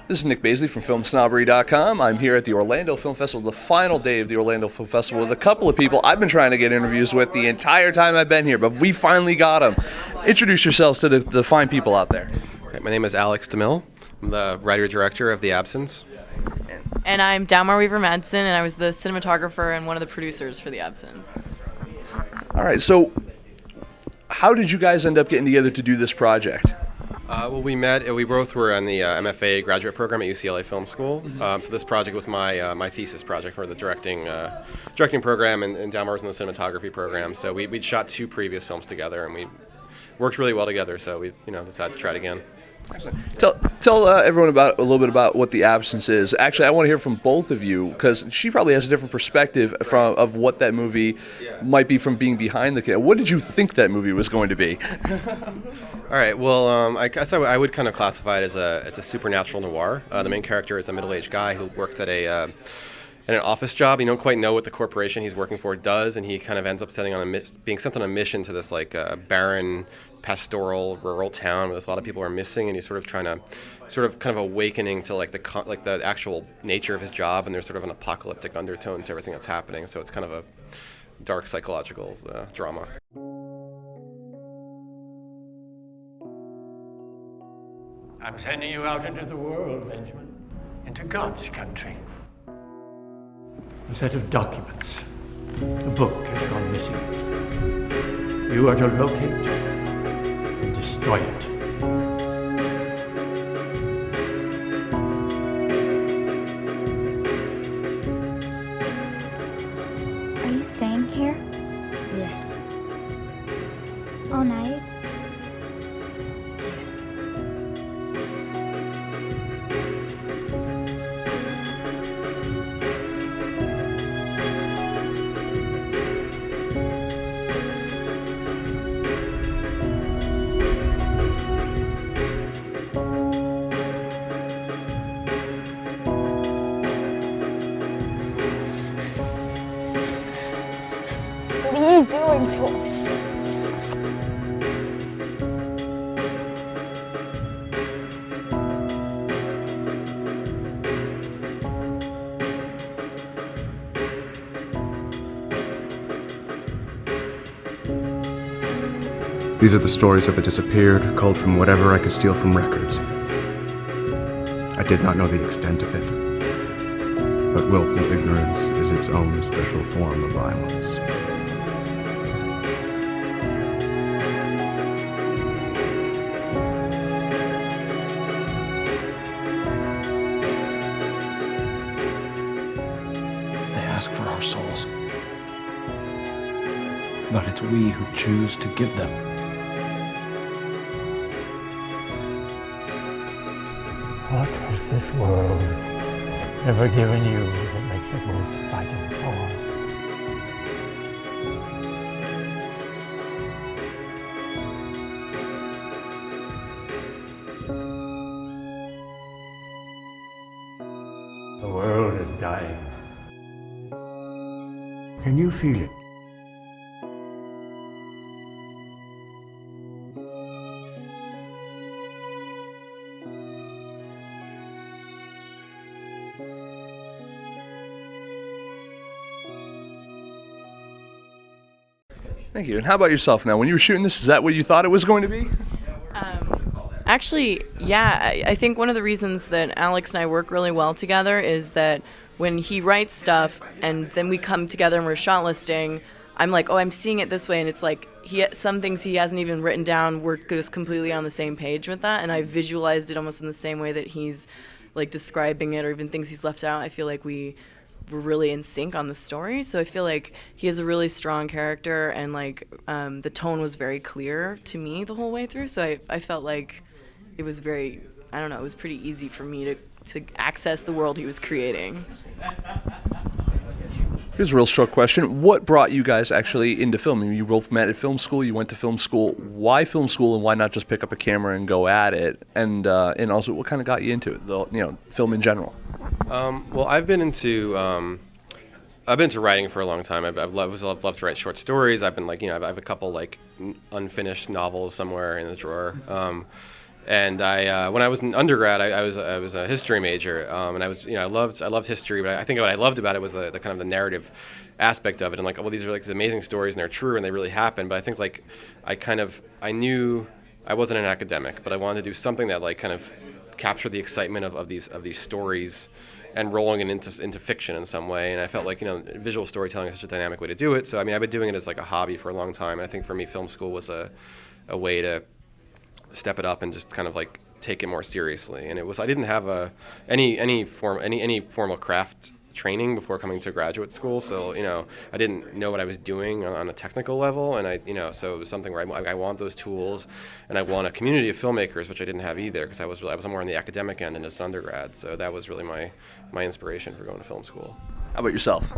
This is Nick Baisley from FilmSnobbery.com. I'm here at the Orlando Film Festival, the final day of the Orlando Film Festival, with a couple of people I've been trying to get interviews with the entire time I've been here, but we finally got them. Introduce yourselves to the fine people out there. My name is Alex DeMille. I'm the writer-director of The Absence. And I'm Dagmar Weaver-Madsen, and I was the cinematographer and one of the producers for The Absence. All right, so how did you guys end up getting together to do this project? We met. We both were on the MFA graduate program at UCLA Film School. So this project was my thesis project for the directing program, and Dagmar was in the cinematography program. So we'd shot two previous films together, and we worked really well together. So we decided to try it again. Tell everyone a little bit about what The Absence is. Actually, I want to hear from both of you, because she probably has a different perspective of what that movie might be from being behind the camera. What did you think that movie was going to be? All right. Well, I guess I would kind of classify it as it's a supernatural noir. The main character is a middle-aged guy who works at an office job. You don't quite know what the corporation he's working for does, and he kind of ends up being sent on a mission to this barren, pastoral, rural town where a lot of people are missing, and he's sort of trying to, kind of awakening to the actual nature of his job, and there's sort of an apocalyptic undertone to everything that's happening. So it's kind of a dark psychological drama. I'm sending you out into the world, Benjamin, into God's country. A set of documents. A book has gone missing. You are to locate and destroy it. Are you staying here? Yeah. All night? What are you doing to us? These are the stories of the disappeared, culled from whatever I could steal from records. I did not know the extent of it, but willful ignorance is its own special form of violence. They ask for our souls, but it's we who choose to give them. What has this world ever given you that makes it worth fighting for? The world is dying. Can you feel it? Thank you. And how about yourself now? When you were shooting this, is that what you thought it was going to be? Actually, yeah. I think one of the reasons that Alex and I work really well together is that when he writes stuff and then we come together and we're shortlisting, I'm like, oh, I'm seeing it this way, and it's like some things he hasn't even written down, we're just completely on the same page with that, and I visualized it almost in the same way that he's like describing it, or even things he's left out. I feel like we're really in sync on the story, so I feel like he has a really strong character, and like the tone was very clear to me the whole way through, so I felt like it was very, I don't know, it was pretty easy for me to access the world he was creating. Here's a real short question. What brought you guys actually into film? I mean, you both met at film school, you went to film school. Why film school, and why not just pick up a camera and go at it? And also, what kind of got you into it, film in general? Well, I've been into writing for a long time. I've loved to write short stories. I've been I have a couple unfinished novels somewhere in the drawer. And when I was an undergrad, I was a history major, and I loved history. But I think what I loved about it was the kind of the narrative aspect of it, and like, well, these are like these amazing stories and they're true and they really happened. But I think like I knew I wasn't an academic, but I wanted to do something that like kind of captured the excitement of these stories and rolling it into fiction in some way. And I felt like, visual storytelling is such a dynamic way to do it. So I mean, I've been doing it as like a hobby for a long time, and I think for me, film school was a way to step it up and just kind of like take it more seriously. And I didn't have any formal craft training before coming to graduate school, so I didn't know what I was doing on a technical level, and so it was something where I want those tools, and I want a community of filmmakers, which I didn't have either, because I was more on the academic end and just an undergrad. So that was really my inspiration for going to film school. How about yourself?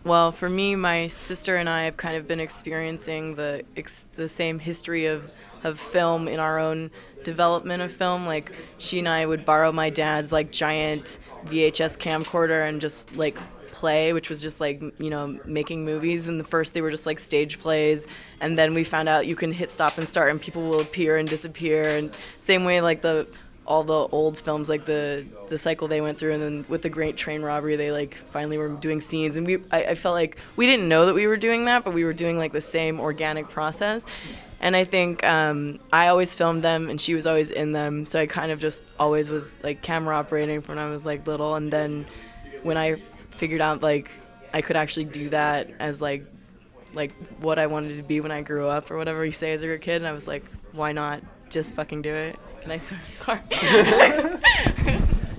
Well, for me, my sister and I have kind of been experiencing the same history of film in our own development of film. Like, she and I would borrow my dad's like giant VHS camcorder and just like play, which was just like, making movies. And the first they were just like stage plays, and then we found out you can hit stop and start and people will appear and disappear. And same way like all the old films, like the cycle they went through, and then with the Great Train Robbery, they like finally were doing scenes, and I felt like we didn't know that we were doing that, but we were doing like the same organic process. And I think I always filmed them, and she was always in them, so I kind of just always was like camera operating from when I was like little. And then when I figured out like I could actually do that as like what I wanted to be when I grew up, or whatever you say as a kid, and I was like, why not just fucking do it? Can I sorry?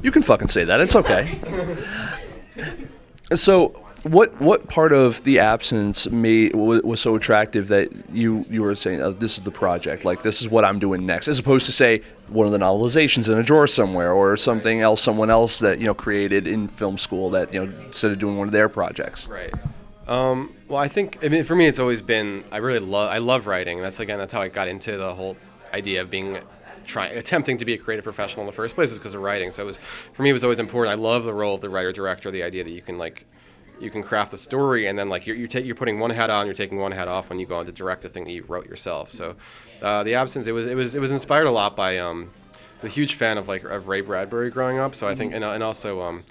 You can fucking say that. It's okay. So, what part of the absence was so attractive that you were saying, oh, this is the project, like this is what I'm doing next, as opposed to say one of the novelizations in a drawer somewhere, or something else, someone else that created in film school that instead of doing one of their projects. Right. Well, I think for me it's always been I love writing. That's how I got into the whole idea of attempting to be a creative professional in the first place, was because of writing. So for me it was always important. I love the role of the writer-director, the idea that you can craft the story, and then like you're putting one hat on, you're taking one hat off when you go on to direct the thing that you wrote yourself. So the absence, it was inspired a lot by a huge fan of Ray Bradbury growing up. So I think and also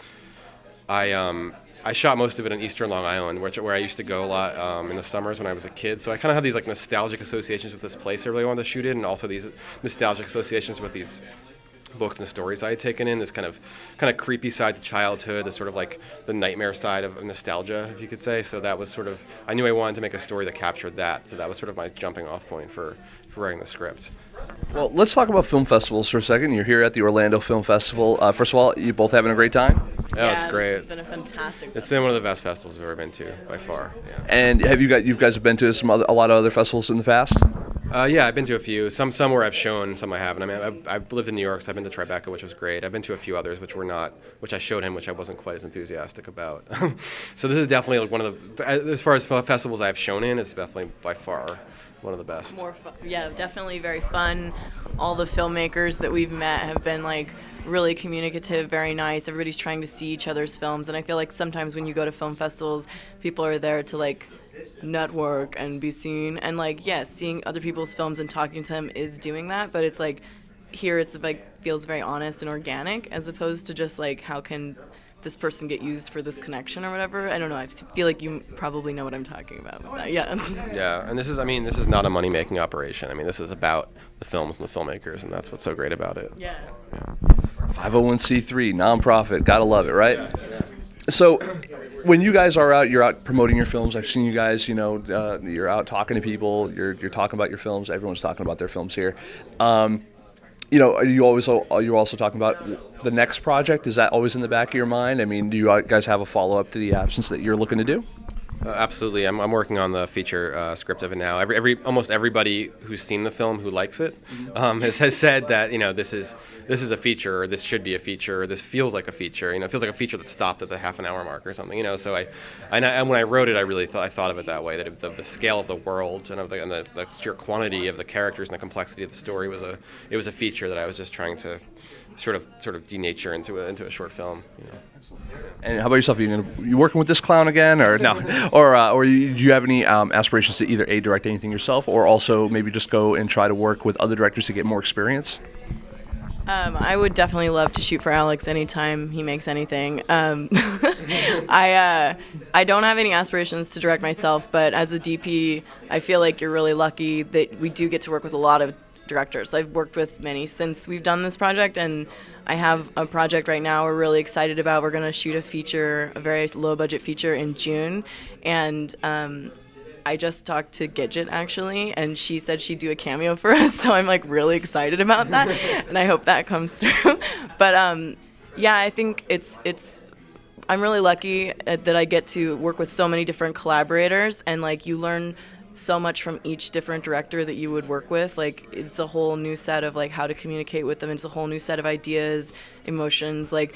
I shot most of it in Eastern Long Island, where I used to go a lot in the summers when I was a kid. So I kind of have these like nostalgic associations with this place I really wanted to shoot in, and also these nostalgic associations with these books and stories I had taken in, this kind of creepy side to childhood, the sort of like the nightmare side of nostalgia, if you could say. So that was sort of, I knew I wanted to make a story that captured that. So that was sort of my jumping off point for writing the script. Well, let's talk about film festivals for a second. You're here at the Orlando Film Festival. First of all, you both having a great time? Yeah, it's great. It's been a fantastic. It's been one of the best festivals I've ever been to by far. Yeah. And you guys have been to a lot of other festivals in the past? Yeah, I've been to a few. Some where I've shown, some I haven't. I mean, I've lived in New York, so I've been to Tribeca, which was great. I've been to a few others which I showed him, which I wasn't quite as enthusiastic about. So this is definitely like one of the, as far as festivals I've shown in, it's definitely by far one of the best. More fun. Yeah, definitely very fun. All the filmmakers that we've met have been like really communicative, very nice. Everybody's trying to see each other's films, and I feel like sometimes when you go to film festivals, people are there to like network and be seen, and like yes, seeing other people's films and talking to them is doing that, but it's like here it's like feels very honest and organic, as opposed to just like how can this person get used for this connection or whatever. I don't know. I feel like you probably know what I'm talking about with that. Yeah. Yeah, and this is not a money-making operation. I mean, this is about the films and the filmmakers, and that's what's so great about it. Yeah. 501c3 nonprofit, gotta love it, right? Yeah. So, when you guys are out, you're out promoting your films. I've seen you guys. You're out talking to people. You're talking about your films. Everyone's talking about their films here. Are you also talking about the next project? Is that always in the back of your mind? I mean, do you guys have a follow-up to the absence that you're looking to do? Absolutely. I'm working on the feature script of it now. Almost everybody who's seen the film who likes it has said that this is a feature, or this should be a feature, or this feels like a feature. It feels like a feature that stopped at the half-an-hour mark or something. So when I wrote it, I thought of it that way, that the scale of the world and the sheer quantity of the characters and the complexity of the story was a feature that I was just trying to sort of denature into a short film. And how about yourself? You working with this clown again, or no? Or do you have any aspirations to either direct anything yourself, or also maybe just go and try to work with other directors to get more experience? I would definitely love to shoot for Alex anytime he makes anything. I don't have any aspirations to direct myself, but as a DP, I feel like you're really lucky that we do get to work with a lot of directors. I've worked with many since we've done this project, and I have a project right now we're really excited about. We're going to shoot a very low-budget feature in June, and I just talked to Gidget actually, and she said she'd do a cameo for us, so I'm like really excited about that, and I hope that comes through. But yeah, I think I'm really lucky that I get to work with so many different collaborators, and like you learn so much from each different director that you would work with. Like it's a whole new set of like how to communicate with them. It's a whole new set of ideas, emotions. Like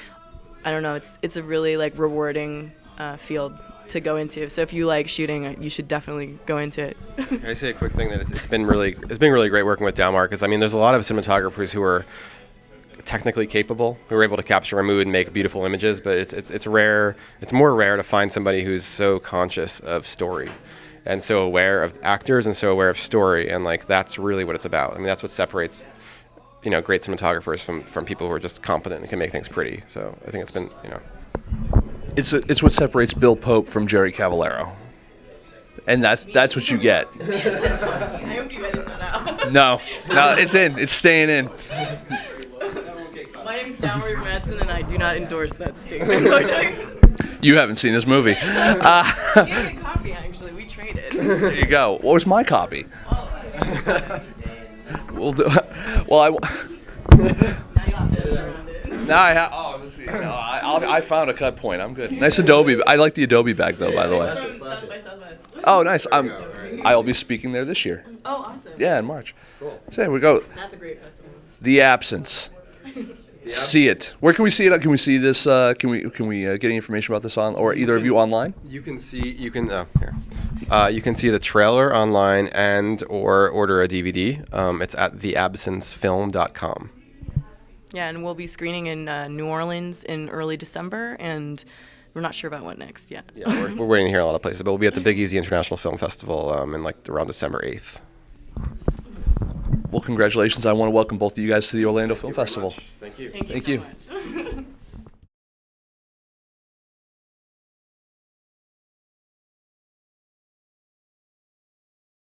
I don't know. It's a really like rewarding field to go into. So if you like shooting, you should definitely go into it. Can I say a quick thing that it's been really great working with Dagmar, because I mean there's a lot of cinematographers who are technically capable, who are able to capture a mood and make beautiful images, but it's rare. It's more rare to find somebody who's so conscious of story and so aware of actors and so aware of story, and like that's really what it's about. I mean that's what separates great cinematographers from people who are just competent and can make things pretty. So I think it's been It's what separates Bill Pope from Jerry Cavallaro, and that's what you get. I hope you edit that out. No, it's in. It's staying in. My name is Dagmar Weaver-Madsen, and I do not endorse that statement. You haven't seen this movie. You gave me a copy, actually. We traded. There you go. What was my copy? Well, Now you have to edit around it. now I have. Oh, let's see. No, I found a cut point. I'm good. Nice Adobe. I like the Adobe bag though, by the way. From South by Southwest. Oh, nice. I'll be speaking there this year. Oh, awesome. Yeah, in March. Cool. So there we go. That's a great festival. The Absence. See it. Where can we see it? Can we see this? Can we get any information about this on, or either of you online? You can see the trailer online and or order a DVD. It's at theabsencefilm.com. Yeah, and we'll be screening in New Orleans in early December, and we're not sure about what next yet. Yeah, we're waiting to hear a lot of places, but we'll be at the Big Easy International Film Festival in like around December 8th. Well, congratulations. I want to welcome both of you guys to the Orlando Film Festival. Thank you. Thank you Thank so you. much.